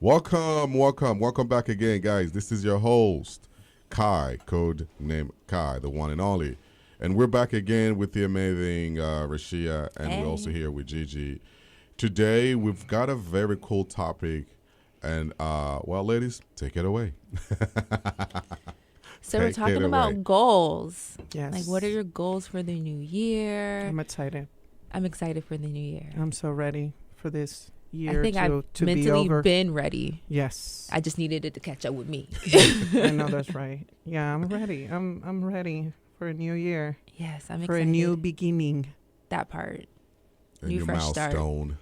Welcome back again, guys. This is your host, Kai, code name Kai, the one and only. And we're back again with the amazing Rashia, and we're also here with Gigi. Today, we've got a very cool topic, and, well, ladies, take it away. So we're talking about goals. Yes. Like, what are your goals for the new year? I'm excited. I'm excited for the new year. I'm so ready for this year I think I've to be mentally over. been ready. Yes. I just needed it to catch up with me. I know that's right. Yeah, I'm ready. I'm ready for a new year. Yes, I'm excited. For a new beginning. That part. And New your fresh milestone. start.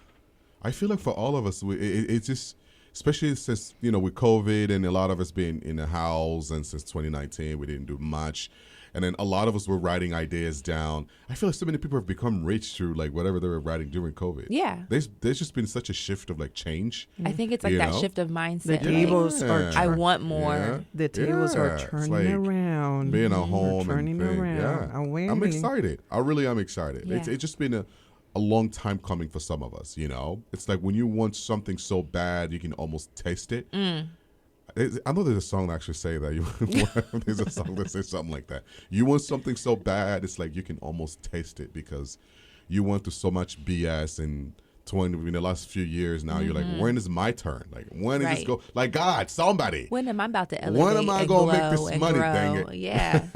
I feel like for all of us, it's just, especially since, with COVID and a lot of us being in the house, and since 2019, we didn't do much. And then a lot of us were writing ideas down. I feel like so many people have become rich through like whatever they were writing during COVID. Yeah. There's just been such a shift of like change. I think it's like that shift of mindset. The tables are I want more. Yeah. The tables are It's turning like around. being at We're home turning and thing. around. Yeah. I'm waiting. I'm excited. I really am excited. Yeah. It's just been a long time coming for some of us, It's like when you want something so bad, you can almost taste it. I know there's a song that actually say that. There's a song that says something like that. You want something so bad, it's like you can almost taste it because you went through so much BS in the last few years. Now you're like, when is my turn? Like, when is this go? Like, God, somebody. When am I about to elevate? When am I going to make this money? Dang it. Yeah.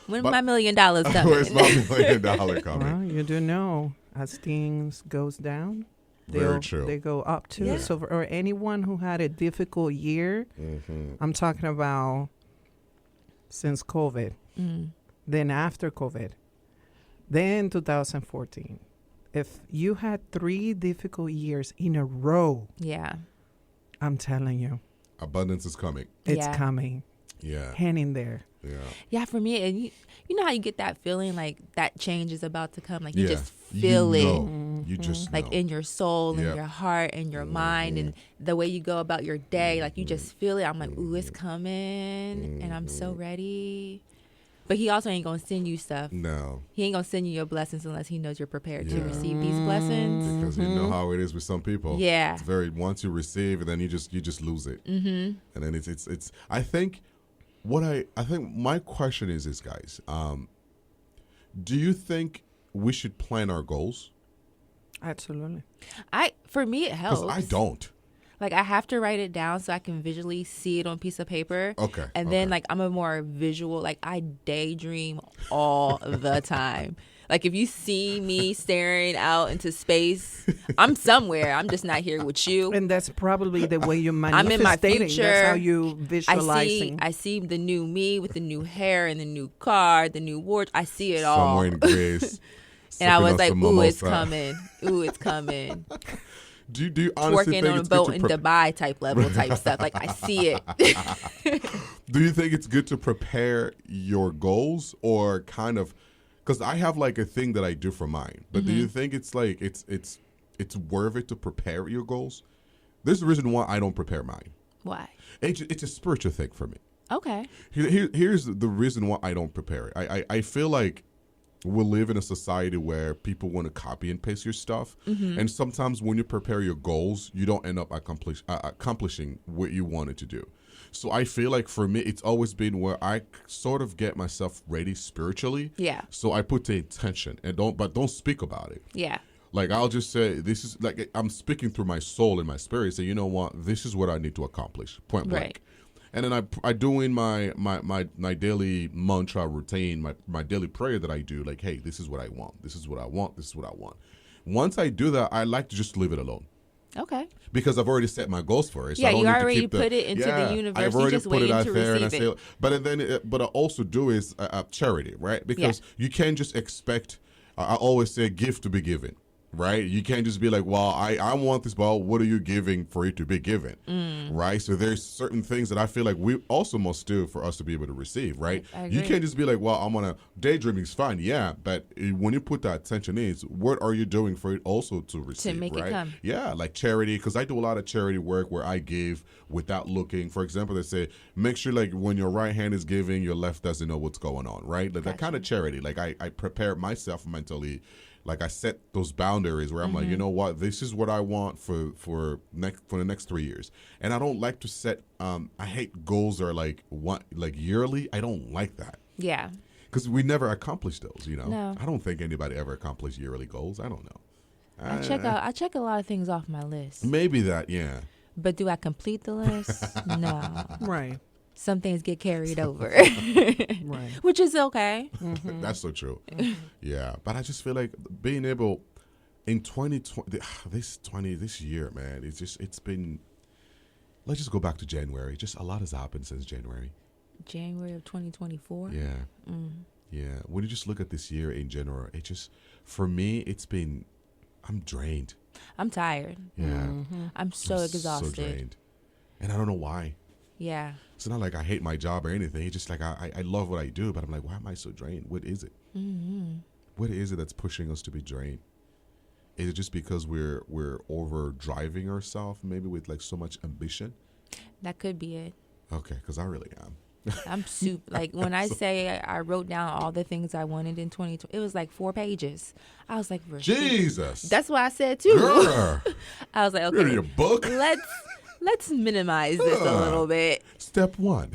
When my $1 million coming? Where's my $1 million coming? Well, you do know as things goes down, Very true. They go up too. Yeah. So for anyone who had a difficult year, I'm talking about since COVID, then after COVID, then 2014. If you had 3 difficult years in a row, Yeah. I'm telling you, Abundance is coming. it's Yeah. coming. Yeah. Hang in there. Yeah. Yeah, for me, and you know how you get that feeling like that change is about to come? Like you Yeah. just feel You it. know. You just Like know. in your soul and Yep. your heart and your mind and the way you go about your day, like you just feel it. I'm like, ooh, it's coming, and I'm so ready. But he also ain't gonna send you stuff. No. He ain't gonna send you your blessings unless he knows you're prepared to Yeah. receive these blessings. Because you know how it is with some people. Yeah. It's very, once you receive, and then you just lose it. Mm-hmm. And then it's I think my question is this, guys. Do you think we should plan our goals? Absolutely. For me, it helps. Because I don't. Like I have to write it down so I can visually see it on a piece of paper. Okay. And then like I'm a more visual, like I daydream all the time. Like if you see me staring out into space, I'm somewhere. I'm just not here with you. And that's probably the way you're I'm in my manifesting. future. That's how you visualizing. I see the new me with the new hair and the new car, the new wardrobe. I see it all. Somewhere in Greece. And I sipping was on like, some ooh, it's mimosa. coming. Ooh, it's coming. Do you honestly Twerking think on a it's boat good in to Dubai type stuff. Like I see it. Do you think it's good to prepare your goals, or kind of, because I have like a thing that I do for mine, but do you think it's like it's worth it to prepare your goals? There's a reason why I don't prepare mine. Why? It's a spiritual thing for me. Okay. Here's the reason why I don't prepare it. I feel like we live in a society where people want to copy and paste your stuff. And sometimes when you prepare your goals, you don't end up accomplishing what you wanted to do. So I feel like for me, it's always been where I sort of get myself ready spiritually. Yeah. So I put the intention and don't speak about it. Yeah. Like I'll just say, this is like, I'm speaking through my soul and my spirit. Say, you know what, this is what I need to accomplish. Point blank. Right. And then I do in my daily mantra routine, my daily prayer that I do, like, hey, this is what I want. This is what I want. This is what I want. Once I do that, I like to just leave it alone. Okay. Because I've already set my goals for it. So Yeah, I don't you need to already keep put it into the universe. I've You're already just put it waiting out to there, and I receive say, it. but then, but I also do is charity, right? Because you can't just expect. I always say, give to be given. Right? You can't just be like, well, I want this, but what are you giving for it to be given? Right? So there's certain things that I feel like we also must do for us to be able to receive, right? I You agree. can't just be like, well, I'm going to daydreaming is fine. Yeah. But when you put that attention in, it's what are you doing for it also to receive? make it right? come. Yeah. Like charity, because I do a lot of charity work where I give without looking. For example, they say, make sure like when your right hand is giving, your left doesn't know what's going on, right? Like that kind of charity. Like I prepare myself mentally. Like I set those boundaries where I'm like, you know what, this is what I want for the next 3 years. And I don't like to set. I hate goals that are like yearly. I don't like that. Yeah. Because we never accomplish those. No. I don't think anybody ever accomplished yearly goals. I don't know. I check a lot of things off my list. Maybe that, yeah. But do I complete the list? No. Right. Some things get carried over. Right. Which is okay. That's so true. Yeah, but I just feel like being able in 2020, this year, man, it's been. Let's just go back to January. Just a lot has happened since January. January of 2024. Yeah, yeah. When you just look at this year in general, it just for me, it's been. I'm drained. I'm tired. Yeah, I'm so exhausted. So drained, and I don't know why. Yeah. It's not like I hate my job or anything. It's just like I love what I do, but I'm like, why am I so drained? What is it? What is it that's pushing us to be drained? Is it just because we're over driving ourselves, maybe with like so much ambition? That could be it. Okay, because I really am. I'm super like when I say I wrote down all the things I wanted in 2020, it was like 4 pages. I was like, Jesus. That's what I said too. Girl. I was like, You're in okay, your book. let's minimize this a little bit. Step 1.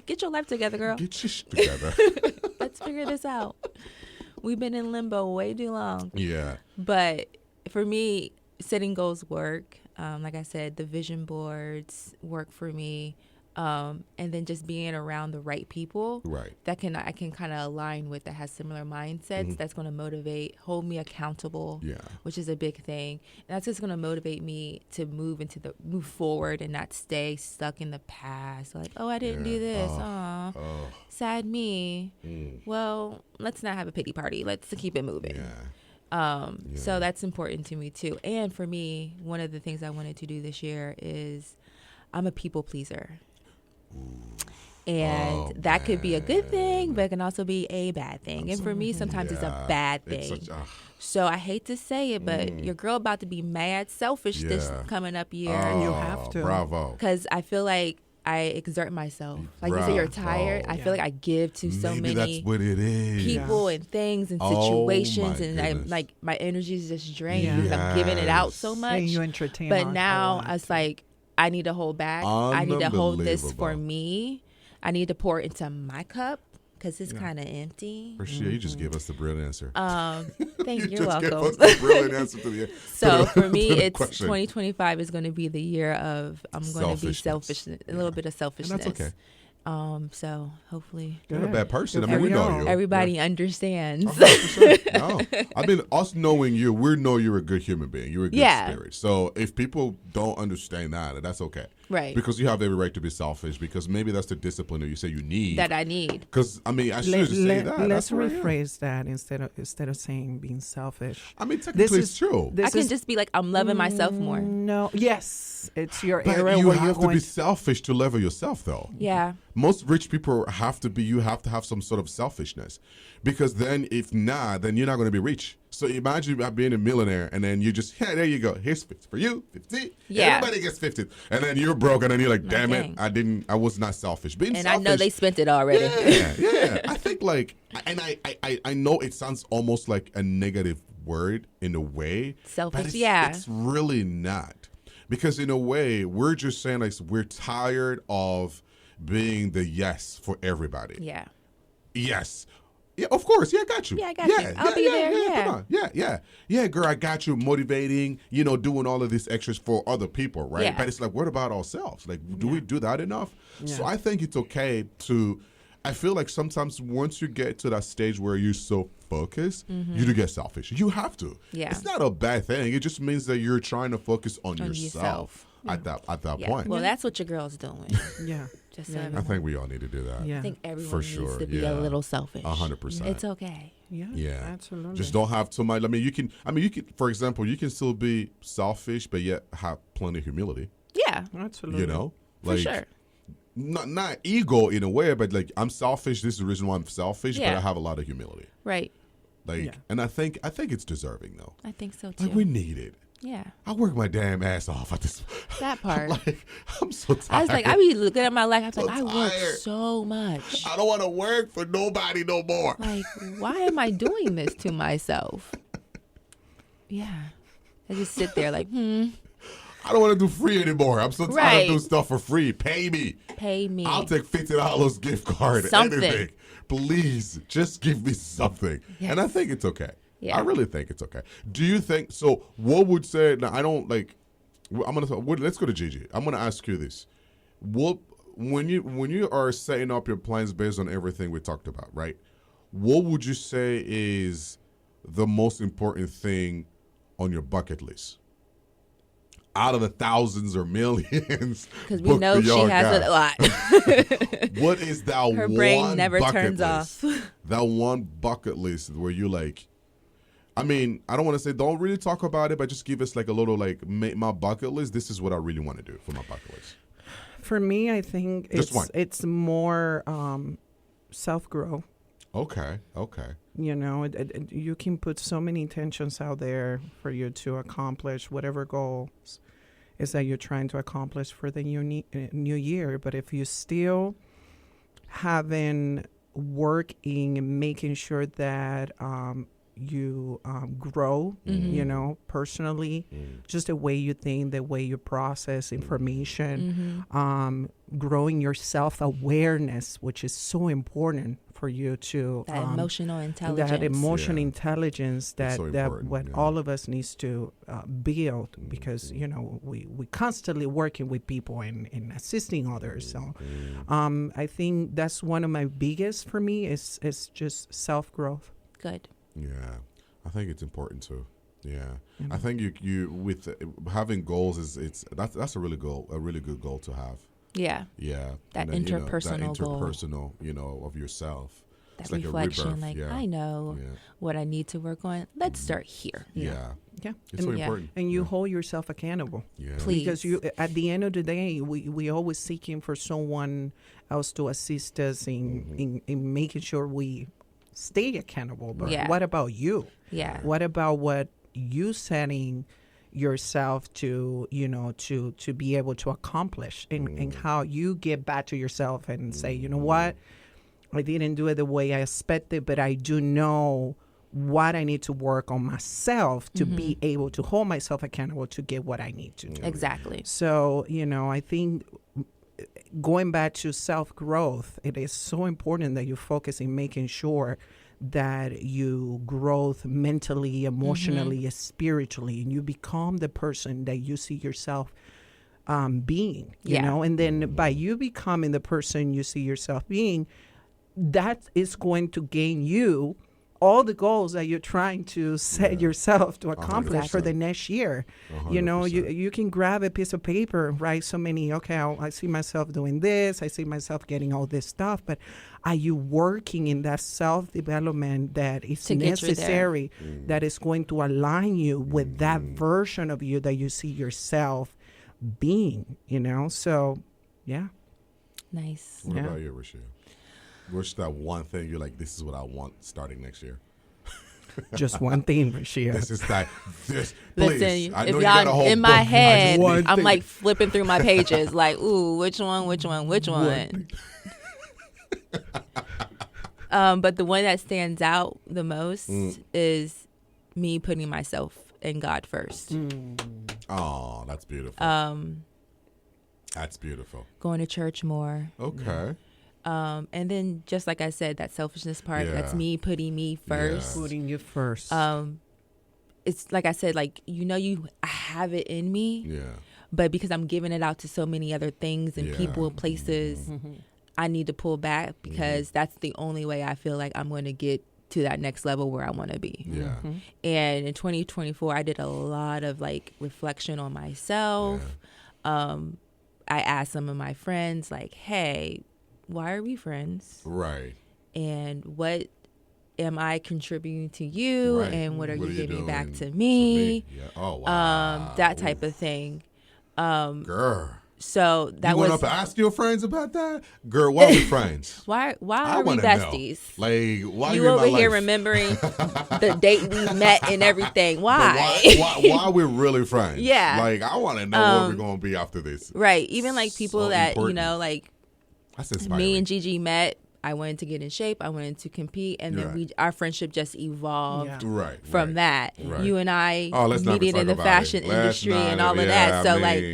Get your life together, girl. Get your shit together. Let's figure this out. We've been in limbo way too long. Yeah. But for me, setting goals work. Like I said, the vision boards work for me. And then just being around the right people Right. that I can kind of align with, that has similar mindsets, that's going to motivate, hold me accountable, Yeah. which is a big thing. And that's just going to motivate me to move forward and not stay stuck in the past. Like, oh, I didn't do this. Aw, sad me. Well, let's not have a pity party. Let's keep it moving. Yeah. So that's important to me too. And for me, one of the things I wanted to do this year is I'm a people pleaser. And that could be a good thing, but it can also be a bad thing. And for me, sometimes it's a bad thing. So I hate to say it, but your girl about to be mad selfish this coming up year. You have to. Bravo. Because I feel like I exert myself. Like you say, you're tired. I feel like I give to so Maybe many that's what it is. people and things and situations, and I'm like my energy is just drained because I'm giving it out so much. And you entertain. But now it's like I need to hold back. I need to hold this for me. I need to pour into my cup because it's kind of empty. For sure, you just gave us the brilliant answer. Thank you. You're just welcome. gave us the brilliant answer to the So for me, it's question. 2025 is going to be the year of I'm going to be selfish, a little bit of selfishness. And that's okay. So hopefully You're not a bad person. I Good mean, we for know you. you. everybody understands. 100%. No. I mean, us knowing you, we know you're a good human being. You're a good spirit. So if people don't understand that, that's okay. Right. Because you have every right to be selfish, because maybe that's the discipline that you say you need. That I need. Because, I mean, I should say that. Let's That's where I am. rephrase that instead of saying being selfish. I mean, technically it's true. I can just be like, I'm loving myself more. No. Yes. It's your But era you where have you're to going be selfish to level yourself, though. Yeah. Most rich people you have to have some sort of selfishness, because then if not, then you're not going to be rich. So imagine being a millionaire and then you just, there you go. Here's 50 for you, 50. Yeah. Everybody gets 50. And then you're broke and then you're like, damn it, I was not selfish. Being And selfish, I know they spent it already. Yeah. I think like, and I know it sounds almost like a negative word in a way. Selfish, but yeah. It's really not. Because in a way, we're just saying like we're tired of being the yes for everybody. Yeah. Yes. Yeah, of course. Yeah, I got you. Yeah, I got you. I'll be there. Yeah. Come on. Yeah, girl, I got you. Motivating, doing all of these extras for other people, right? Yeah. But it's like, what about ourselves? Like, do we do that enough? Yeah. So I think it's okay I feel like sometimes once you get to that stage where you're so focused, you do get selfish. You have to. Yeah. It's not a bad thing. It just means that you're trying to focus on yourself. At that point. Well, that's what your girl's doing. Yeah. Just Yeah. so I everyone. think we all need to do that. Yeah. I think everyone For needs sure, to be yeah. a little selfish. 100%. It's okay. Yeah. Yeah, Absolutely. Just don't have too much. I mean, you can. For example, you can still be selfish, but yet have plenty of humility. Yeah. Absolutely. For sure. Not ego in a way, but like I'm selfish. This is the reason why I'm selfish, but Yeah. I have a lot of humility. Right. Like, Yeah. and I think it's deserving though. I think so too. Like we need it. Yeah. I work my damn ass off at this. That part. Like, I'm so tired. I was like, I be looking at my life. I was So like, I work tired. so much. I don't want to work for nobody no more. Like, why am I doing this to myself? Yeah. I just sit there like, I don't want to do free anymore. I'm so tired Right. of doing stuff for free. Pay me. Pay me. I'll take $50 gift card. Something. Anything. Please, just give me something. Yes. And I think it's okay. Yeah. I really think it's okay. Do you think so? What would say? Now, I don't like. Let's go to Gigi. I'm gonna ask you this. What when you are setting up your plans based on everything we talked about, right? What would you say is the most important thing on your bucket list? Out of the thousands or millions, Because we know she has a lot. What is that Her one brain never bucket turns list? off. That one bucket list where you like, I mean, I don't want to say don't really talk about it, but just give us like a little like my bucket list. This is what I really want to do for my bucket list. For me, I think it's more self-growth. Okay. You know, you can put so many intentions out there for you to accomplish whatever goals is that you're trying to accomplish for the new year. But if you still haven't worked in making sure that you grow, you know, personally, just the way you think, the way you process information, growing your self-awareness, which is so important for you to That emotional intelligence. that emotional intelligence that so that important, what yeah. all of us needs to build, because you know we constantly working with people and assisting others. So I think that's one of my biggest for me is just self-growth. Good. Yeah, I think it's important too. Yeah, I think you with having goals that's a really good goal to have. Yeah. Yeah, That and then, interpersonal goal. that interpersonal, of yourself. That It's like a reflection, rebirth, like, yeah. I know Yeah. what I need to work on. Let's start here. Yeah, Yeah, it's so and, important. and you hold yourself accountable. Yeah, Please. Because you, at the end of the day, we always seeking for someone else to assist us in making sure we stay accountable. But Yeah. what about you? Yeah. What about what you setting yourself to, to be able to accomplish, and how you get back to yourself and say, you know what, I didn't do it the way I expected, but I do know what I need to work on myself to be able to hold myself accountable to get what I need to do. Exactly. So, I think going back to self-growth, it is so important that you focus in making sure that you growth mentally, emotionally, spiritually, and you become the person that you see yourself being, you know, and then by you becoming the person you see yourself being, that is going to gain you all the goals that you're trying to set yourself to accomplish for the next year. 100%. You can grab a piece of paper and write so many, I see myself doing this, I see myself getting all this stuff, but are you working in that self-development that is To get you there. necessary, that is going to align you with that version of you that you see yourself being, So, yeah. Nice. What Yeah. about you, Rashida? What's that one thing you're like, this is what I want starting next year? Just one thing, Rashia. This is that. Please. Listen, I if know you got a y'all whole in my book. I just head, one I'm thing. like flipping through my pages, like, ooh, which one? But the one that stands out the most is me putting myself and God first. Oh, that's beautiful. That's beautiful. Going to church more. Okay. And then just like I said, that selfishness part, that's Yeah. me putting me first. Putting you first. It's like I said, like, I have it in me, Yeah. but because I'm giving it out to so many other things and Yeah. people and places, I need to pull back because that's the only way I feel like I'm going to get to that next level where I want to be. Yeah. And in 2024, I did a lot of like reflection on myself. I asked some of my friends, like, hey, why are we friends? Right. And what am I contributing to you? Right. And what are you giving back doing to me? Yeah. Oh, wow. That type of thing. Girl. So that you was. went up and asked your friends about that, girl. Why are we friends? Why I are we wanna besties? know. Like, why You you in over my here life? remembering the date we met and everything. But Why? why we're really friends? Yeah. Like, I want to know where we're gonna be after this. Right. Even like people So that, important. you know, like That's inspiring. me and Gigi met. I wanted to get in shape. I wanted to compete, and then Right. our friendship just evolved Yeah. right from right. that. Right. You and I Oh, let's not meeted talk in the about fashion it. Let's industry not- and all of yeah, that. So like,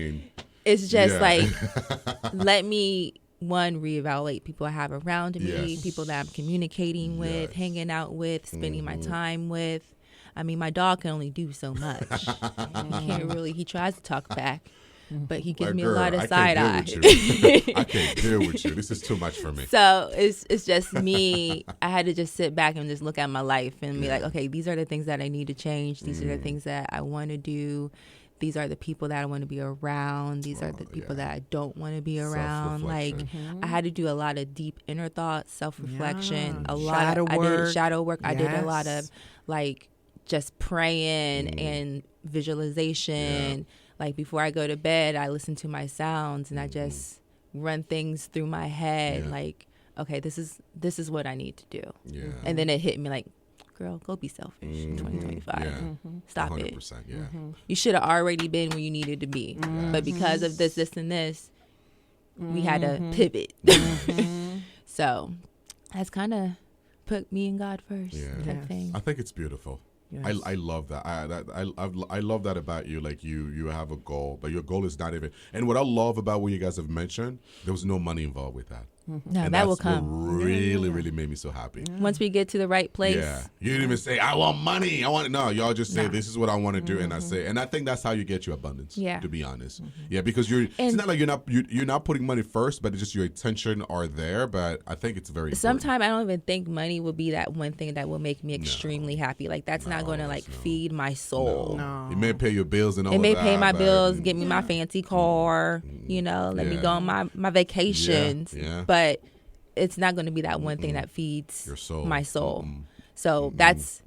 it's just yeah. like, let me reevaluate people I have around me, Yes. people that I'm communicating with, Yes. hanging out with, spending my time with. I mean, my dog can only do so much. He can't really. He tries to talk back, but he gives Like, me girl, a lot of I side can't eye. deal with you. I can't deal with you. This is too much for me. So it's just me. I had to just sit back and just look at my life and be like, okay, these are the things that I need to change. These are the things that I want to do. These are the people that I want to be around. These are the people that I don't want to be around. Like, Self-reflection. I had to do a lot of deep inner thoughts, self-reflection, Yeah. a lot Shadow I did work. shadow work. I did a lot Yes. of like just praying and visualization. Like before I go to bed, I listen to my sounds and I just run things through my head. Yeah. Like, okay, this is what I need to do. Yeah. And then it hit me like, girl, go be selfish in 2025. Yeah. Stop 100%, it. yeah. You should have already been where you needed to be. But because of this, and this, we had to pivot. So that's kind of put me and God first Yeah. type Yes. thing. I think it's beautiful. Yes. I love that. I love that about you. Like you have a goal, but your goal is not even. And what I love about what you guys have mentioned, there was no money involved with that. No, And that will that's what come. really made me so happy. Once we get to the right place. Yeah, you didn't even say I want money. I want no. Y'all just say No. this is what I want to do, and I say, and I think that's how you get your abundance. Yeah. To be honest, yeah, because it's And- not like you're not putting money first, but it's just your intention are there. But I think it's very important. Sometimes I don't even think money will be that one thing that will make me extremely happy. Like that's not going to like feed my soul. No. It may pay your bills and all. It may of pay that, my but- bills, get me my fancy car, you know, let me Yeah. go on my vacations. Yeah. But it's not going to be that one thing that feeds Your soul. my soul. So that's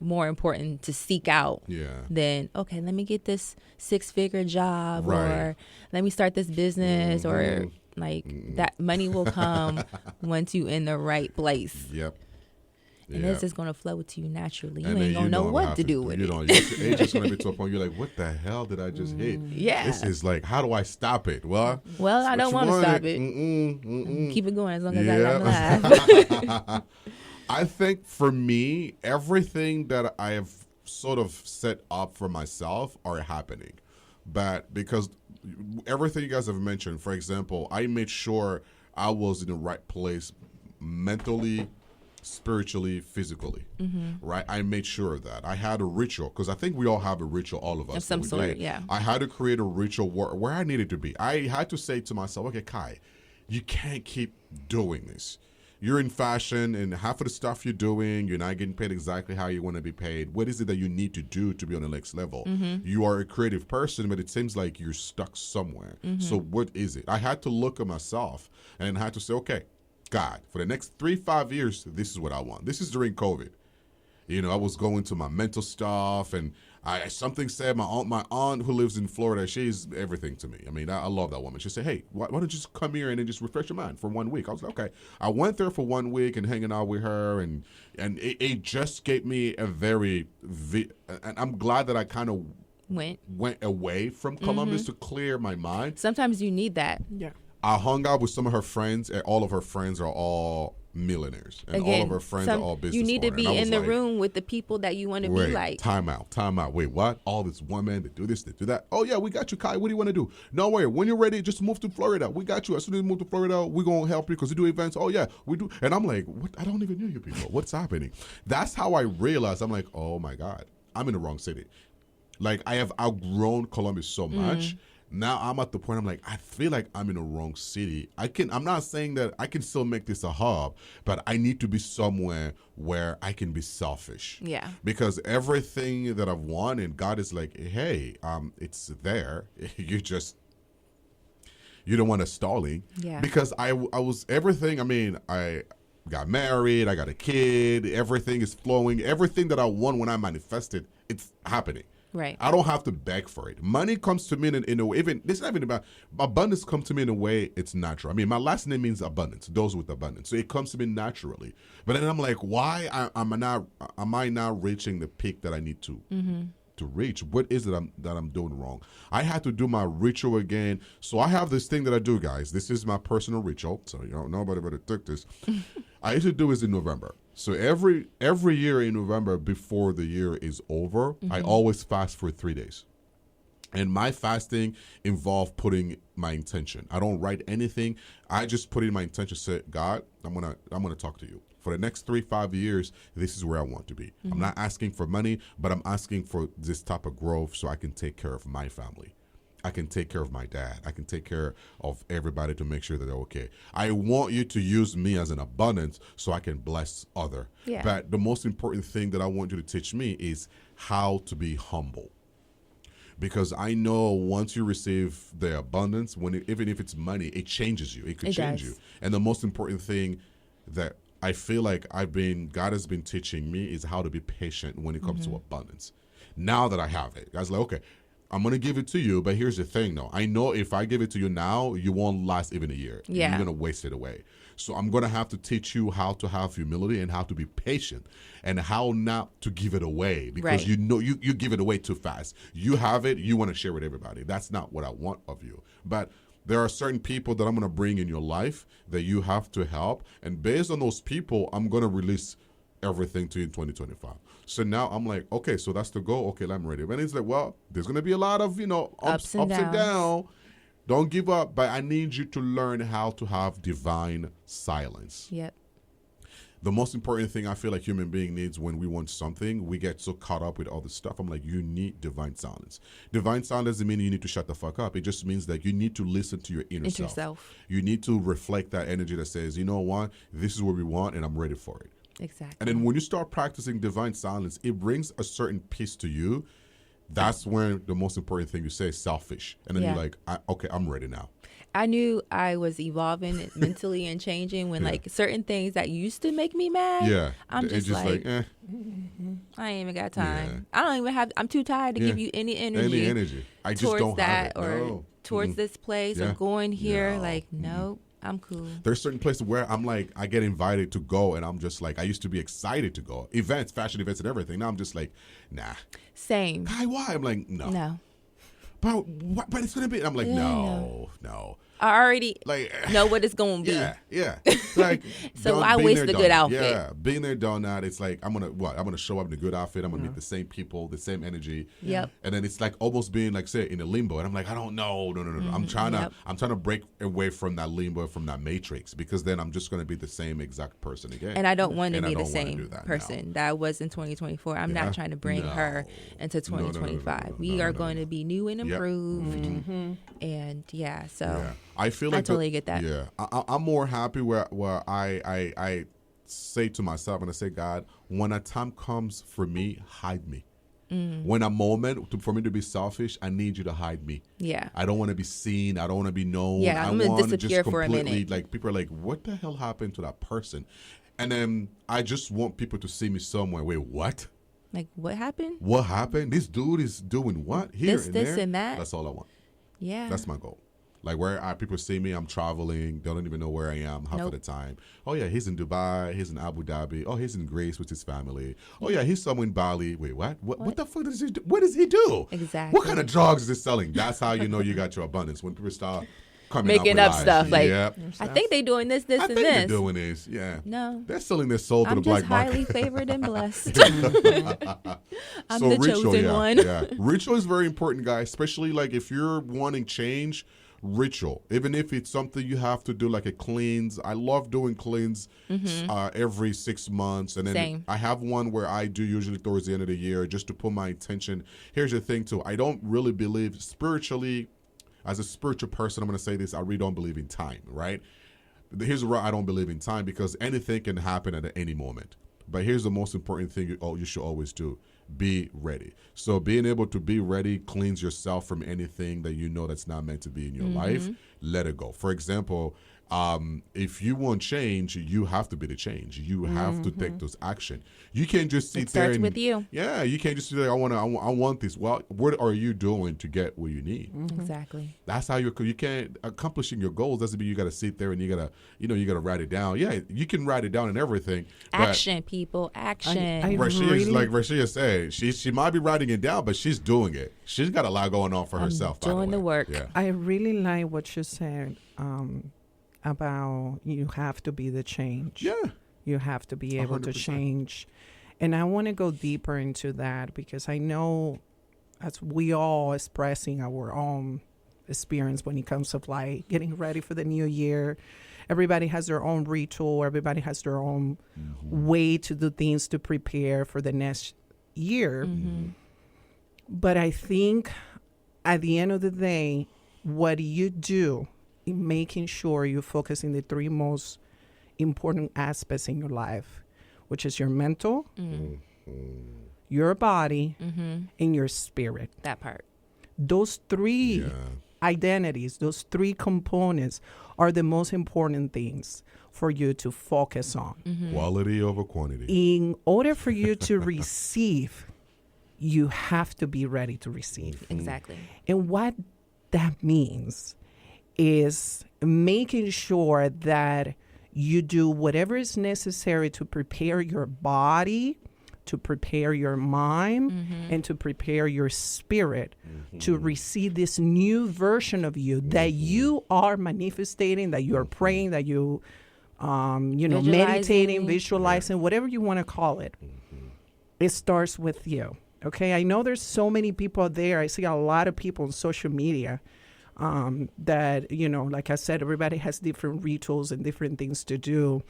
more important to seek out Yeah. than, okay, let me get this 6-figure job Right. or let me start this business or like that money will come once you in the right place. Yep. And Yeah. it's just going to flow to you naturally. You And then ain't going to know don't what have to do with you it. don't. It's just gonna be to a point you're like, what the hell did I just hit? Yeah. This is like, how do I stop it? Well, Well, I what don't you want to wanted. stop it. Keep it going as long as I laugh. I think for me, everything that I have sort of set up for myself are happening. But because everything you guys have mentioned, for example, I made sure I was in the right place mentally, spiritually, physically, right? I made sure of that. I had a ritual because I think we all have a ritual, all of us. Of some that we sort, do. yeah. I had to create a ritual where I needed to be. I had to say to myself, okay, Kai, you can't keep doing this. You're in fashion and half of the stuff you're doing, you're not getting paid exactly how you want to be paid. What is it that you need to do to be on the next level? You are a creative person, but it seems like you're stuck somewhere. So what is it? I had to look at myself and I had to say, okay, God, for the next 3-5 years, this is what I want. This is during COVID. You know, I was going to my mental stuff, and something said my aunt who lives in Florida, she's everything to me. I mean, I love that woman. She said, hey, why don't you just come here and then just refresh your mind for 1 week? I was like, okay. I went there for 1 week and hanging out with her, and it just gave me a and I'm glad that I kind of went away from Columbus to clear my mind. Sometimes you need that. Yeah. I hung out with some of her friends, and all of her friends are all millionaires, and all of her friends are all business you need to owners. be And I was in the like, room with the people that you want to be wait, like. time out. Wait, what? All this women, they do this, they do that. Oh, yeah, we got you, Kai. What do you want to do? No worry. When you're ready, just move to Florida. We got you. As soon as you move to Florida, we're going to help you because we do events. Oh, yeah, we do. And I'm like, what? I don't even know you people. What's happening? That's how I realized. I'm like, oh, my God. I'm in the wrong city. Like, I have outgrown Columbus so much. Now I'm at the point I'm like, I feel like I'm in the wrong city. I'm not saying that I can still make this a hub, but I need to be somewhere where I can be selfish. Yeah. Because everything that I've wanted, God is like, hey, it's there. You don't want to stalling. Yeah. Because I was everything. I mean, I got married. I got a kid. Everything is flowing. Everything that I want when I manifested, it's happening. Right. I don't have to beg for it. Money comes to me in a way. Even this is not even about abundance. Comes to me in a way it's natural. I mean, my last name means abundance. Those with abundance, so it comes to me naturally. But then I'm like, why am I not reaching the peak that I need to reach? What is it that I'm doing wrong? I had to do my ritual again. So I have this thing that I do, guys. This is my personal ritual. So you don't nobody better took this. I used to do is in November. So every year in November before the year is over, I always fast for 3 days. And my fasting involved putting my intention. I don't write anything. I just put in my intention, say, God, I'm gonna talk to you. For the next 3-5 years, this is where I want to be. I'm not asking for money, but I'm asking for this type of growth so I can take care of my family. I can take care of my dad. I can take care of everybody to make sure that they're okay. I want you to use me as an abundance so I can bless other. Yeah. But the most important thing that I want you to teach me is how to be humble. Because I know once you receive the abundance, even if it's money, it changes you. It could change you. And the most important thing that I feel like God has been teaching me is how to be patient when it comes to abundance. Now that I have it, God's like, okay, I'm going to give it to you, but here's the thing, though. I know if I give it to you now, you won't last even a year. Yeah. You're going to waste it away. So I'm going to have to teach you how to have humility and how to be patient and how not to give it away because you know you give it away too fast. You have it, you want to share with everybody. That's not what I want of you. But there are certain people that I'm going to bring in your life that you have to help. And based on those people, I'm going to release everything to you in 2025. So now I'm like, okay, so that's the goal. Okay, I'm ready. And it's like, well, there's going to be a lot of, ups and downs. Don't give up, but I need you to learn how to have divine silence. Yep. The most important thing I feel like human being needs when we want something, we get so caught up with all this stuff. I'm like, you need divine silence. Divine silence doesn't mean you need to shut the fuck up. It just means that you need to listen to your inner self. You need to reflect that energy that says, you know what, this is what we want and I'm ready for it. Exactly. And then when you start practicing divine silence, it brings a certain peace to you. That's when the most important thing you say is selfish. And then you're like, okay, I'm ready now. I knew I was evolving mentally and changing when like certain things that used to make me mad. I'm just like I ain't even got time. I don't even have. I'm too tired to give you any energy. I just towards don't that have it. or towards this place or going here. Like nope. I'm cool. There's certain places where I'm like, I get invited to go, and I'm just like, I used to be excited to go. Events, fashion events, and everything. Now I'm just like, nah. Same. Why? I'm like, no. No. But it's gonna be. I'm like, no. I already know what it's going to be. Yeah. Like, so why waste a good outfit? Yeah, being there, done that. It's like I'm gonna show up in a good outfit. I'm gonna meet the same people, the same energy. Yep. And then it's like almost being like say in a limbo, and I'm like, I don't know, no. I'm trying to break away from that limbo, from that matrix, because then I'm just gonna be the same exact person again. And I don't want to be the same person that I was in 2024. I'm not trying to bring her into 2025. We are going to be new and improved. And so. I feel like I totally get that. Yeah, I'm more happy where I say to myself and I say, God, when a time comes for me, hide me. When a moment for me to be selfish, I need you to hide me. Yeah, I don't want to be seen. I don't want to be known. Yeah, I'm gonna disappear for a minute. Like people are like, what the hell happened to that person? And then I just want people to see me somewhere. Wait, what? Like what happened? What happened? This dude is doing what here this, and this there? and that. That's all I want. Yeah, that's my goal. Like where people see me, I'm traveling. They don't even know where I am half of the time. Oh, yeah, he's in Dubai. He's in Abu Dhabi. Oh, he's in Greece with his family. Oh, yeah, he's somewhere in Bali. Wait, what? What the fuck does he do? What does he do? Exactly. What kind of drugs is he selling? That's how you know you got your abundance. When people start coming making up stuff. Like, I think they're doing this, and this. They're doing this. Yeah. No. They're selling their soul to the black market. I'm just highly favored and blessed. I'm so the chosen one. Yeah. Ritual is very important, guys, especially like if you're wanting change. Ritual, even if it's something you have to do like a cleanse. I love doing cleanse every 6 months, and then Same. I have one where I do usually towards the end of the year just to put my intention. Here's the thing too, I don't really believe spiritually, as a spiritual person, I'm going to say this, I really don't believe in time, right? Here's where I don't believe in time, because anything can happen at any moment. But here's the most important thing you should always do. Be ready. So being able to be ready, cleanse yourself from anything that you know that's not meant to be in your life, let it go. For example, If you want change, you have to be the change. You have to take those action. You can't just sit there starts and with you. Yeah, you can't just say, I want this. Well, what are you doing to get what you need? Exactly. That's how you can't accomplishing your goals. Doesn't mean you got to sit there and you gotta write it down. Yeah, you can write it down and everything. Action, people, action. Rashia said, she might be writing it down, but she's doing it. She's got a lot going on for herself. Doing the work. Yeah. I really like what you said about you have to be the change. Yeah. You have to be able 100%. To change. And I want to go deeper into that because I know as we all expressing our own experience when it comes to like getting ready for the new year. Everybody has their own ritual. Everybody has their own way to do things to prepare for the next year. But I think at the end of the day, what you do in making sure you focus in the three most important aspects in your life, which is your mental, your body, and your spirit. That part. Those three identities, those three components are the most important things for you to focus on. Quality over quantity. In order for you to receive, you have to be ready to receive. Exactly. And what that means is making sure that you do whatever is necessary to prepare your body, to prepare your mind, and to prepare your spirit to receive this new version of you that you are manifesting, that you are praying, that you, meditating, visualizing, whatever you want to call it. It starts with you. Okay, I know there's so many people out there. I see a lot of people on social media that, like I said, everybody has different rituals and different things to do.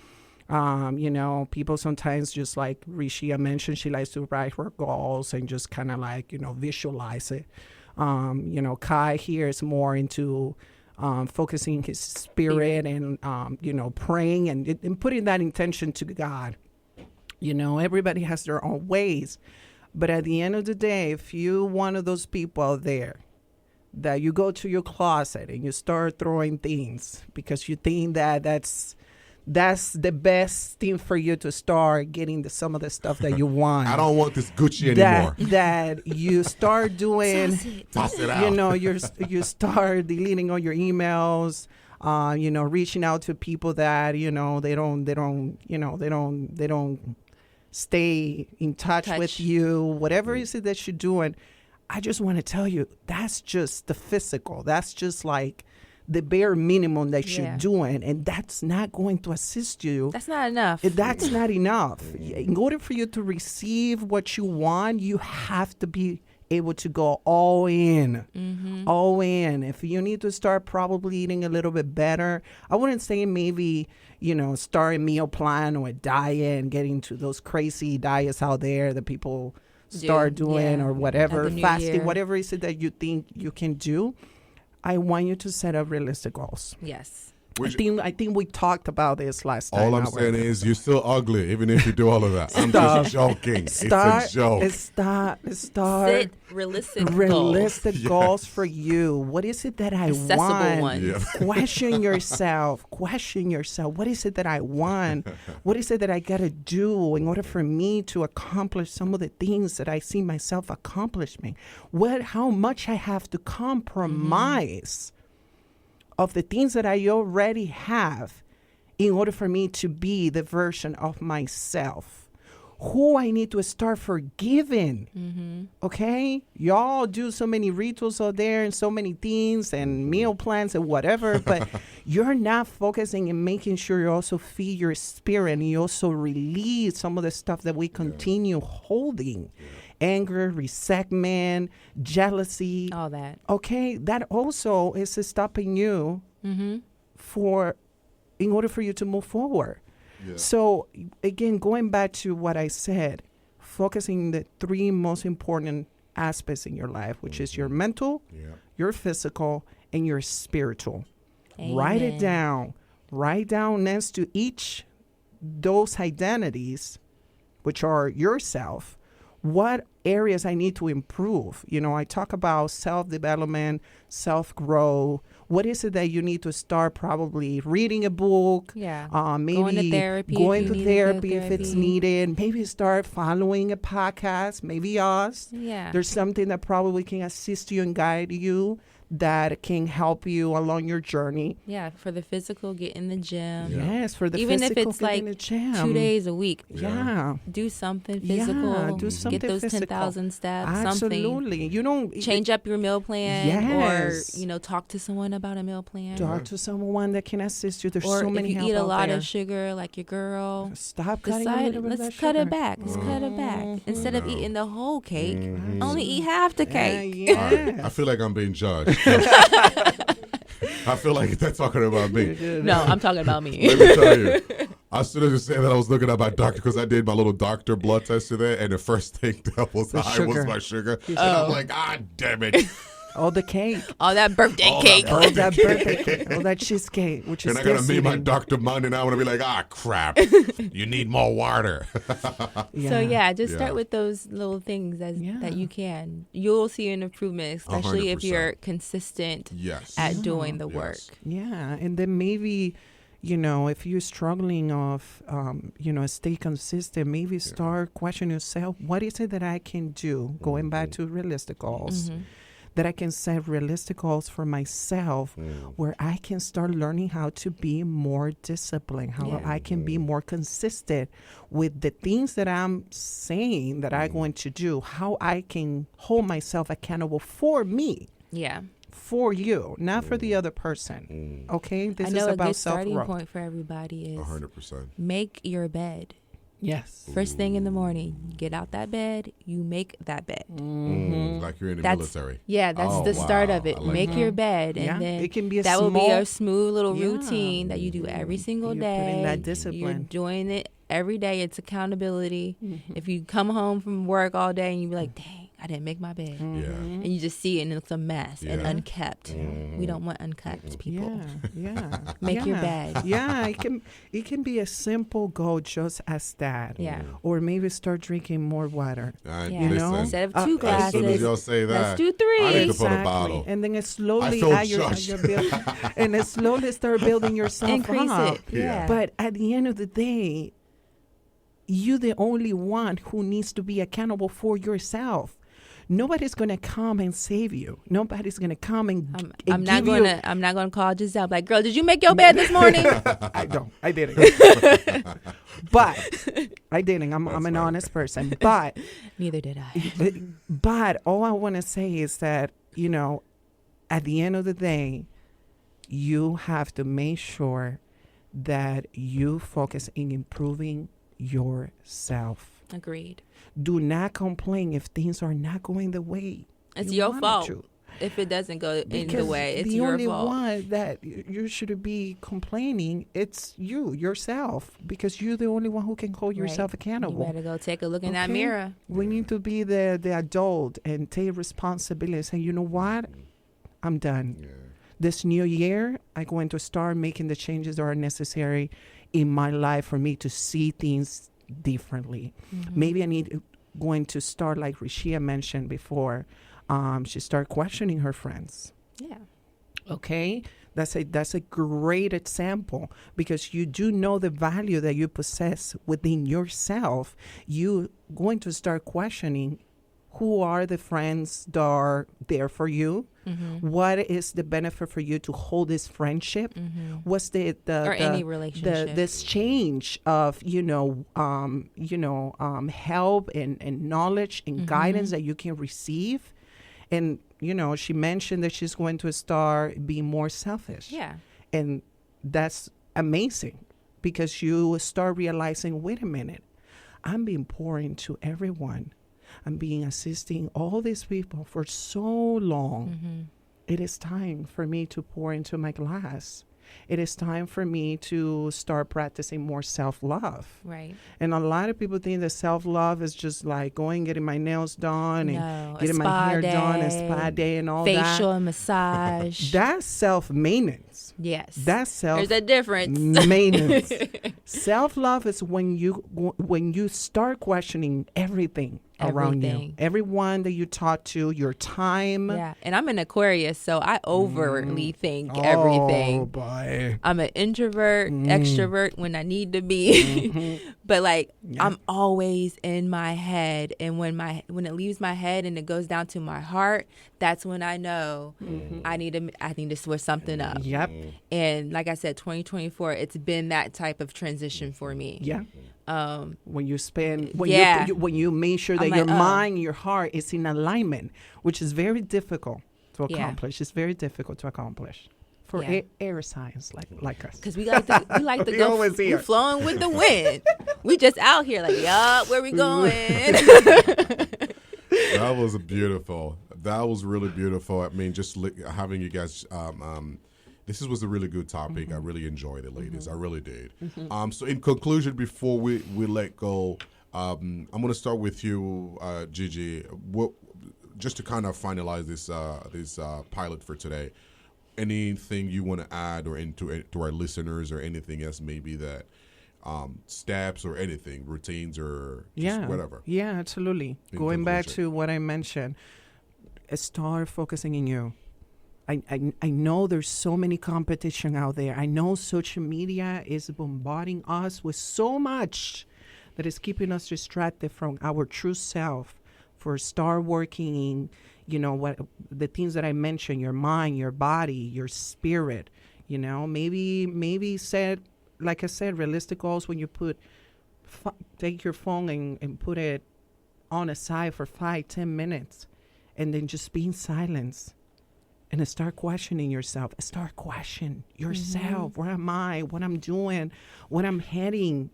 People sometimes just like Rishia mentioned, she likes to write her goals and just kind of like, visualize it. Kai here is more into focusing his spirit and, praying and putting that intention to God. Everybody has their own ways. But at the end of the day, if you're one of those people out there that you go to your closet and you start throwing things because you think that that's the best thing for you to start getting some of the stuff that you want. I don't want this Gucci anymore. That you start doing, toss it out. You start deleting all your emails, reaching out to people that, they don't stay in touch with you, whatever is it that you're doing. I just want to tell you, that's just the physical. That's just like the bare minimum that you're doing. And that's not going to assist you. That's not enough. That's not enough. In order for you to receive what you want, you have to be able to go all in. All in. If you need to start probably eating a little bit better, I wouldn't say maybe, start a meal plan or a diet and getting to those crazy diets out there that people start doing or whatever, fasting, whatever is it that you think you can do. I want you to set up realistic goals. Yes. I think we talked about this last time. All I'm saying is you're still ugly, even if you do all of that. I'm just joking. It's a joke. Start. Set realistic goals for you. What is it that I want? Ones. Yeah. Question yourself. What is it that I want? What is it that I got to do in order for me to accomplish some of the things that I see myself accomplishing? How much I have to compromise of the things that I already have in order for me to be the version of myself. Who I need to start forgiving. Okay? Y'all do so many rituals out there and so many things and meal plans and whatever, but you're not focusing and making sure you also feed your spirit and you also release some of the stuff that we continue holding. Anger, resentment, jealousy. All that. Okay? That also is stopping you in order for you to move forward. Yeah. So, again, going back to what I said, focusing the three most important aspects in your life, which is your mental, your physical, and your spiritual. Amen. Write it down. Write down next to each those identities, which are yourself, what areas I need to improve. I talk about self-development, self-growth. What is it that you need to start probably reading a book? Yeah. Maybe going to therapy. If it's needed. Maybe start following a podcast, maybe us. Yeah. There's something that probably can assist you and guide you that can help you along your journey. Yeah, for the physical, get in the gym. Yes, for the even physical, if it's like in the gym. 2 days a week. Yeah. Do something physical. Yeah, do something get those physical. 10,000 steps. Absolutely. Something. Change up your meal plan. Yes. Or, talk to someone about a meal plan. Talk to someone that can assist you. There's or so many if you help eat a out lot there. of sugar, like your girl, stop cutting a little bit of that let's cut sugar. it back. Let's cut it back. Instead of eating the whole cake, Mm-hmm. only eat half the cake. Yeah. I feel like I'm being judged. I feel like they're talking about me. No, I'm talking about me. Let me tell you. As soon as you said that, I was looking at my doctor because I did my little doctor blood test today, and the first thing that was high was my sugar. And I'm like, damn it. All the cake. All that birthday cake. All that birthday cake. All that cheesecake, which is And I got to meet my doctor Monday now and be like, crap. You need more water. So, just start with those little things that you can. You'll see an improvement, especially if you're consistent at doing the work. Yeah, and then maybe, if you're struggling of, stay consistent, maybe start questioning yourself, what is it that I can do, going back to realistic goals, that I can set realistic goals for myself where I can start learning how to be more disciplined, how I can be more consistent with the things that I'm saying that I'm going to do, how I can hold myself accountable for me. Yeah. For you, not for the other person. Okay? This I know is a about good starting self-growth. point for everybody is 100%. make your bed. Yes. First thing in the morning, get out that bed, you make that bed. Like you're in the military. Yeah, that's the start of it. Like make your bed, and then it can be that will be a smooth little routine that you do every single You're day. putting that discipline. You're doing it every day. It's accountability. If you come home from work all day and you be like, dang, I didn't make my bed. And you just see it and it looks a mess and unkept. We don't want unkept people. Yeah. Make your bed. Yeah, it can be a simple goal just as that. Yeah. Or maybe start drinking more water. Listen, instead of 2 glasses, as soon as y'all say that, let's do 3. I need to put a bottle. And then it slowly I add feel your judged. and it slowly start building yourself Increase up. it. Yeah. But at the end of the day, you're the only one who needs to be accountable for yourself. Nobody's gonna come and save you. Nobody's gonna come and I'm not gonna call Giselle like, girl, did you make your bed this morning? I didn't. But I didn't. I'm an honest person. But Neither did I. But all I want to say is that, at the end of the day, you have to make sure that you focus in improving yourself. Agreed. Do not complain if things are not going the way It's you your want it fault. to. If it doesn't go in the Because way, it's the your only fault. one that you should be complaining, it's yourself, because you're the only one who can hold yourself accountable. You better go take a look in that mirror. We need to be the adult and take responsibility and say, you know what? I'm done. Yeah. This new year, I'm going to start making the changes that are necessary in my life for me to see things differently. Maybe I need going to start, like Rashia mentioned before, she started questioning her friends. Yeah. Okay, that's a great example, because you do know the value that you possess within yourself. You going to start questioning who are the friends that are there for you. What is the benefit for you to hold this friendship? What's the any relationship? this change of help and knowledge and guidance that you can receive? And she mentioned that she's going to start being more selfish. Yeah. And that's amazing, because you start realizing, wait a minute, I'm being poured into everyone. I'm being assisting all these people for so long. It is time for me to pour into my glass. It is time for me to start practicing more self-love. Right. And a lot of people think that self-love is just like going, getting my nails done and getting my hair done, and spa day and all that. Facial and massage. That's self-maintenance. Yes. That's There's a difference. maintenance. Self-love is when you start questioning everything around you. Everything. Everyone that you talk to, your time. Yeah, and I'm an Aquarius, so I overly think everything. Oh, boy. I'm an introvert, extrovert when I need to be, but like I'm always in my head, and when it leaves my head and it goes down to my heart, that's when I know I need to switch something up. Yep. And like I said, 2024, it's been that type of transition for me. Yeah. When you spend, Yeah. when you make sure that I'm your like, mind, your heart is in alignment, which is very difficult to Yeah. accomplish. It's very difficult to accomplish for Yeah. air signs like us. Because we like to We go always here. flowing with the wind. We just out here like, yup, where we going? That was beautiful. That was really beautiful. I mean, just having you guys. This was a really good topic. I really enjoyed it, ladies. I really did. So, in conclusion, before we let go, I'm going to start with you, Gigi. Just to kind of finalize this pilot for today. Anything you want to add or to our listeners, or anything else maybe that steps or anything, routines or just whatever. Yeah, absolutely. Going back to what I mentioned, start focusing in you. I know there's so many competition out there. I know social media is bombarding us with so much that is keeping us distracted from our true self. For start working, what the things that I mentioned, your mind, your body, your spirit, maybe set, like I said, realistic goals when you take your phone and put it on a side for 5-10 minutes and then just be in silence. And start questioning yourself. Start questioning yourself. Where am I? What I'm doing? What I'm heading?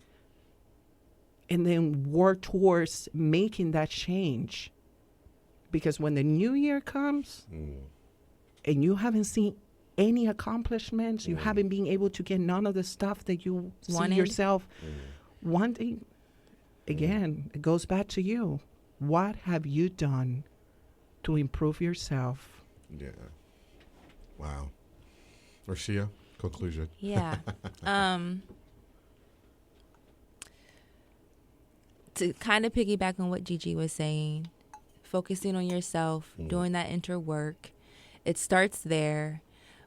And then work towards making that change. Because when the new year comes and you haven't seen any accomplishments, you haven't been able to get none of the stuff that you see yourself wanting, again, it goes back to you. What have you done to improve yourself? Yeah. Wow. Rashia, conclusion. Yeah. To kind of piggyback on what Gigi was saying, focusing on yourself, doing that inner work, it starts there.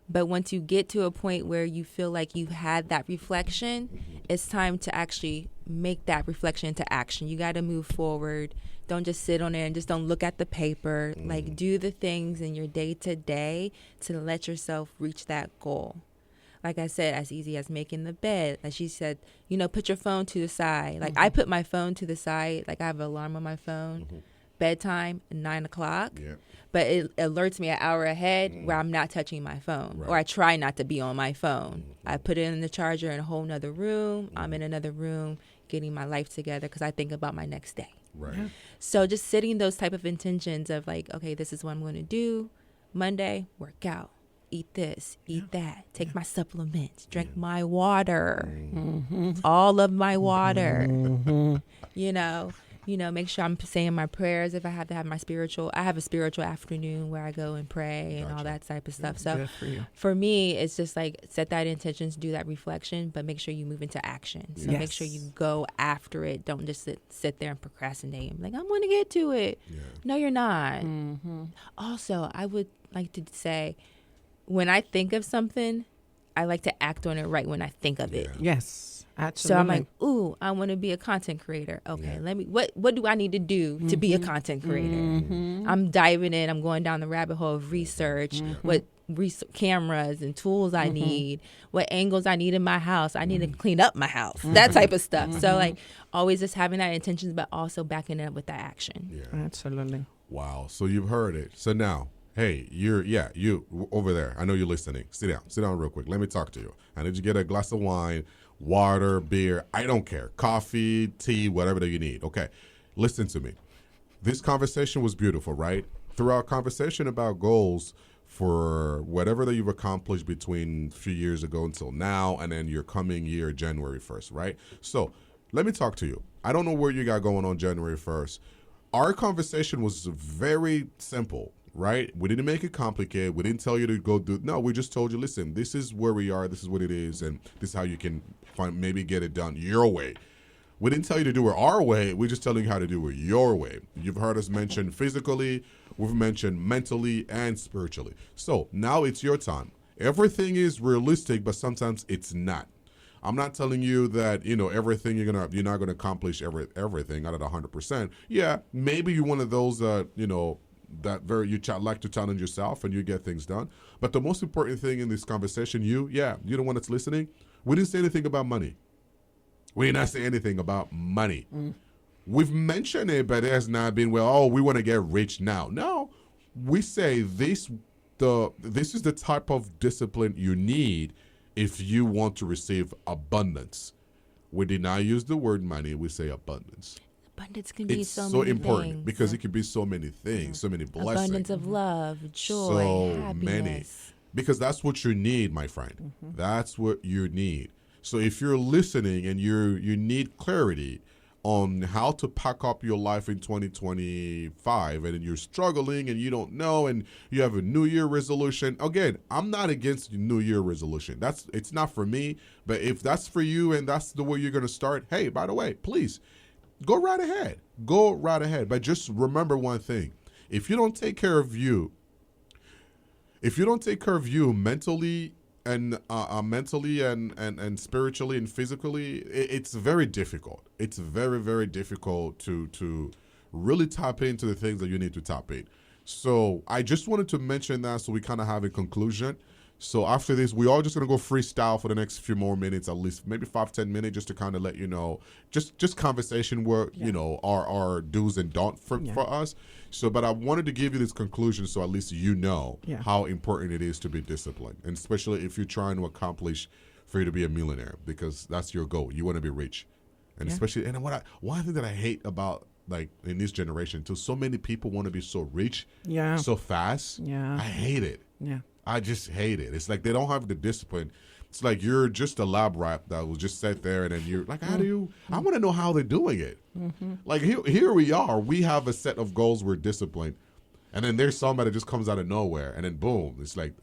But once you get to a point where you feel like you've had that reflection, it's time to actually make that reflection into action. You got to move forward. Don't just sit on there and just don't look at the paper. Like, do the things in your day to day to let yourself reach that goal. Like I said, as easy as making the bed. Like she said, put your phone to the side. Like I put my phone to the side. Like I have an alarm on my phone. Bedtime, 9 o'clock. Yeah. But it alerts me an hour ahead where I'm not touching my phone. Right. Or I try not to be on my phone. I put it in the charger in a whole nother room. I'm in another room getting my life together because I think about my next day. Right. Yeah. So just setting those type of intentions of like, okay, this is what I'm going to do. Monday, work out. Eat this, eat that. Take my supplements. Drink my water. All of my water. Make sure I'm saying my prayers if I have to have I have a spiritual afternoon where I go and pray and all that type of stuff. So for me, it's just like set that intentions, do that reflection, but make sure you move into action. So make sure you go after it. Don't just sit there and procrastinate and be like, I'm going to get to it. Yeah. No, you're not. Also, I would like to say, when I think of something, I like to act on it right when I think of it. Yes. Absolutely. So I'm like, ooh, I want to be a content creator. Okay, let me. What do I need to do to be a content creator? I'm diving in. I'm going down the rabbit hole of research. What cameras and tools I need. What angles I need in my house. I need to clean up my house. That type of stuff. So like, always just having that intentions, but also backing it up with that action. Yeah, absolutely. Wow. So you've heard it. So now, hey, you over there. I know you're listening. Sit down real quick. Let me talk to you. I need you to get a glass of wine, water, beer. I don't care. Coffee, tea, whatever that you need. Okay. Listen to me. This conversation was beautiful, right? Through our conversation about goals for whatever that you've accomplished between a few years ago until now, and then your coming year, January 1st, right? So let me talk to you. I don't know where you got going on January 1st. Our conversation was very simple. Right? We didn't make it complicated. We didn't tell you to go do. No, we just told you, listen, this is where we are. This is what it is. And this is how you can maybe get it done your way. We didn't tell you to do it our way. We're just telling you how to do it your way. You've heard us mention physically. We've mentioned mentally and spiritually. So now it's your time. Everything is realistic, but sometimes it's not. I'm not telling you that, everything you're not gonna accomplish everything out at 100%. Yeah, maybe you're one of those that like to challenge yourself and you get things done. But the most important thing in this conversation, you're the one that's listening. We didn't say anything about money. We did not say anything about money. We've mentioned it, but it has not been, we want to get rich now. No, we say this is the type of discipline you need if you want to receive abundance. We did not use the word money. We say abundance. Abundance can be It's so so many important things. because it can be so many things, so many blessings. Abundance of love, joy, So happiness. many. Because that's what you need, my friend. That's what you need. So if you're listening and you need clarity on how to pack up your life in 2025 and you're struggling and you don't know and you have a New Year resolution, again, I'm not against New Year resolution. It's not for me, but if that's for you and that's the way you're going to start, hey, by the way, please go right ahead. Go right ahead. But just remember one thing. If you don't take care of you, mentally and spiritually and physically, it's very difficult. It's very, very difficult to really tap into the things that you need to tap in. So I just wanted to mention that so we kind of have a conclusion. So after this, we are just going to go freestyle for the next few more minutes, at least maybe 5-10 minutes, just to kind of let you know, just conversation where, our do's and don'ts for us. So, but I wanted to give you this conclusion so at least how important it is to be disciplined, and especially if you're trying to accomplish for you to be a millionaire, because that's your goal. You want to be rich. And especially, and one thing that I hate about, like, in this generation too, so many people want to be so rich so fast. I hate it. I just hate it. It's like they don't have the discipline. It's like you're just a lab rat that will just sit there and then you're like, how do you, I want to know how they're doing it. Like here we are. We have a set of goals. We're disciplined. And then there's somebody that just comes out of nowhere and then boom. It's like,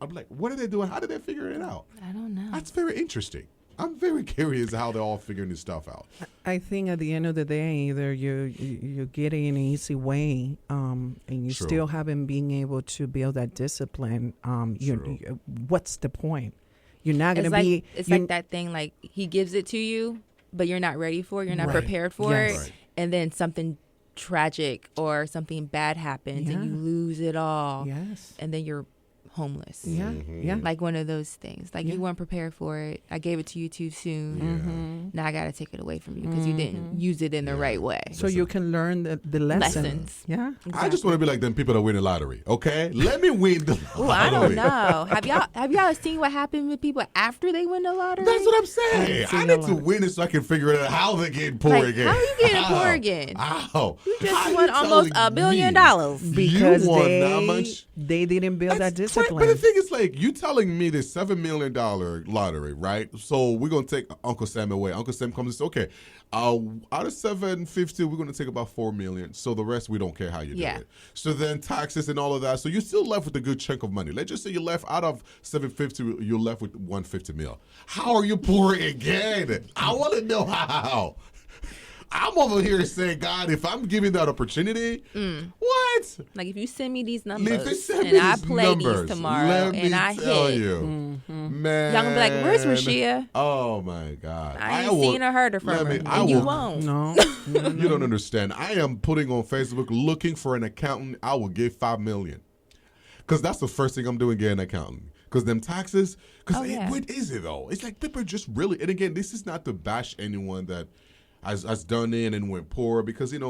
I'm like, what are they doing? How did they figure it out? I don't know. That's very interesting. I'm very curious how they're all figuring this stuff out. I think at the end of the day, either you get it in an easy way, and you True. still haven't been able to build that discipline. What's the point? You're not going to be. It's like that thing, like he gives it to you, but you're not ready for it. You're not Right. prepared for Yes. it. Right. And then something tragic or something bad happens and you lose it all. Yes. And then you're homeless. Yeah. Yeah. Like one of those things. Like you weren't prepared for it. I gave it to you too soon. Now I got to take it away from you because you didn't use it in the right way. So you can learn the lessons. Yeah. Exactly. I just want to be like them people that win the lottery. Okay, let me win the lottery. Ooh, I don't know. Have y'all seen what happened with people after they win the lottery? That's what I'm saying. I need to win it so I can figure out how they get poor again. How you getting poor again? How? You just How won you almost telling $1 billion. me Because you won that much? they didn't build that That's discipline. But the thing is, like, you telling me this $7 million lottery, right? So we're gonna take Uncle Sam away. Uncle Sam comes and says, okay, out of 750, we're gonna take about 4 million. So the rest we don't care how you do it. So then taxes and all of that. So you're still left with a good chunk of money. Let's just say you left out of 750, you're left with 150 mil. How are you poor again? I want to know how. I'm over here saying, God, if I'm giving that opportunity, what? Like if you send me these If they numbers send and me I these play numbers, these tomorrow let me and I tell hit, you, man. y'all gonna be like, "Where's Rashia?" Oh my God! I ain't seen or heard her from her, and you won't. No. You don't understand. I am putting on Facebook looking for an accountant. I will give $5 million, because that's the first thing I'm doing, getting an accountant. Because them taxes, because what is it though? It's like people just really. And again, this is not to bash anyone that has done it and went poor, because it's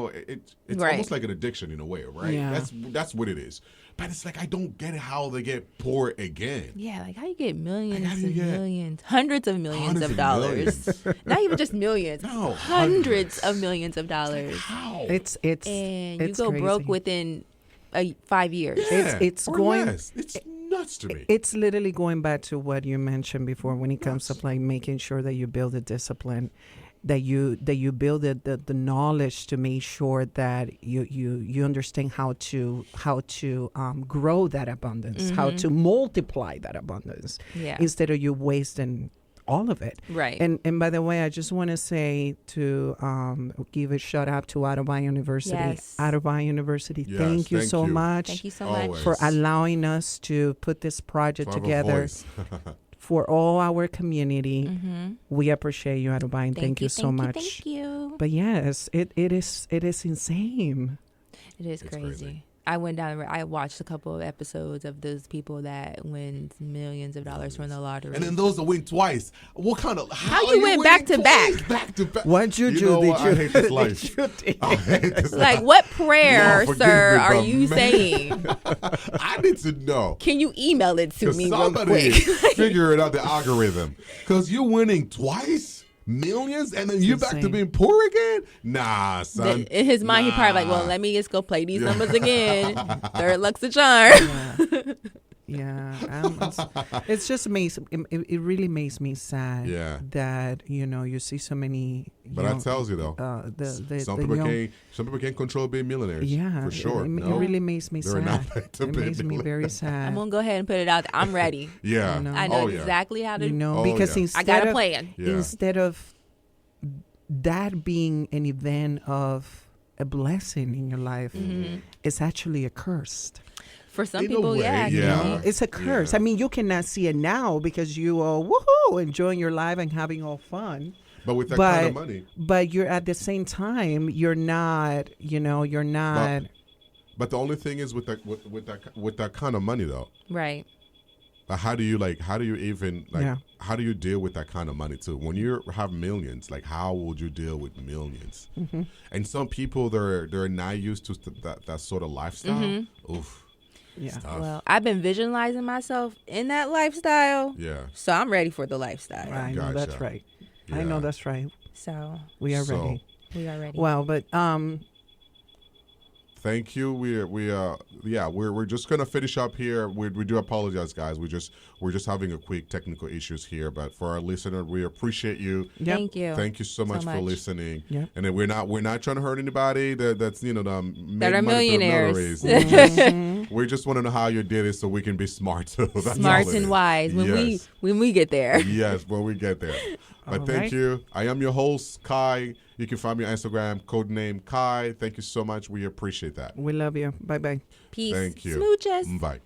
almost like an addiction in a way, right? Yeah. That's what it is. But it's like I don't get how they get poor again. Yeah, like how you get millions Like, how do you and get millions, hundreds of millions hundreds of of dollars. Not even just millions, No, hundreds of millions of dollars. How? It's And you it's go crazy. broke within 5 years. Yeah, it's or going- less. It's nuts to me. It's literally going back to what you mentioned before when it comes to like making sure that you build a discipline, that you build the knowledge to make sure that you understand how to grow that abundance, how to multiply that abundance, Yeah. instead of you wasting all of it. Right. And by the way, I just want to say to give a shout out to Audubon University. Yes. Audubon University, Yes, thank you thank so you. much Thank you so Always. much. for allowing us to put this project To have a together voice. for all our community. Mm-hmm. We appreciate you, Audubon. Thank you so much. Thank you. But yes, it is insane. It is It's crazy. crazy. I went down. I watched a couple of episodes of those people that win millions of dollars from the lottery. And then those that win twice. What kind of? How are you went back winning to back? twice? Back to back. What you do? know Did what? I you- hate this did life. you do? I hate this like, life. what prayer, Lord, forgive sir, me, are but you man. saying? I need to know. Can you email it to Because me real somebody quick? figure it out, the algorithm. Because you're winning twice, millions, and then you're back to insane. being poor again? Nah, son. In his mind, he probably like, well, Nah. let me just go play these numbers again. Third luck's a charm. Yeah, it's just amazing. It really makes me sad. Yeah. That you see so many. But that tells you though. Some Some people can't control being millionaires. Yeah, for sure. It No. really makes me They're sad. not meant to It be makes me millionaires. very I'm sad. gonna go ahead and put it out there. I'm ready. Yeah. You know. I know Oh, yeah. exactly how to. Oh, Because yeah. instead I got a of plan. Yeah. instead of that being an event of a blessing in your life, it's actually a curse. For some In a people, way, yeah. You yeah. know, it's a curse. Yeah. I mean, you cannot see it now because you are woohoo enjoying your life and having all fun. But with that kind of money. But you're at the same time, you're not. You're not. But the only thing is with that kind of money though. Right. How do you even Yeah. how do you deal with that kind of money too? When you have millions, like how would you deal with millions? Mm-hmm. And some people they're not used to that sort of lifestyle. Oof. Yeah. Tough. Well, I've been visualizing myself in that lifestyle, Yeah. so I'm ready for the lifestyle. I know that's Gotcha. right. I Yeah. know that's right. So We are So, ready. we are ready. Well, but Thank you. We're just gonna finish up here. We do apologize, guys. We're just having a quick technical issues here, but for our listener, we appreciate you. yep. Thank you. Thank you so much for much. listening. Yep. And then we're not trying to hurt anybody that's That are money through millionaires. lotteries. We just want to know how you did it so we can be smart too. That's Smart all it and is. wise Yes. when we get there. Yes, when we get there. But All thank right. you. I am your host, Kai. You can find me on Instagram, codename Kai. Thank you so much. We appreciate that. We love you. Bye bye. Peace. Thank you. Smooches. Bye.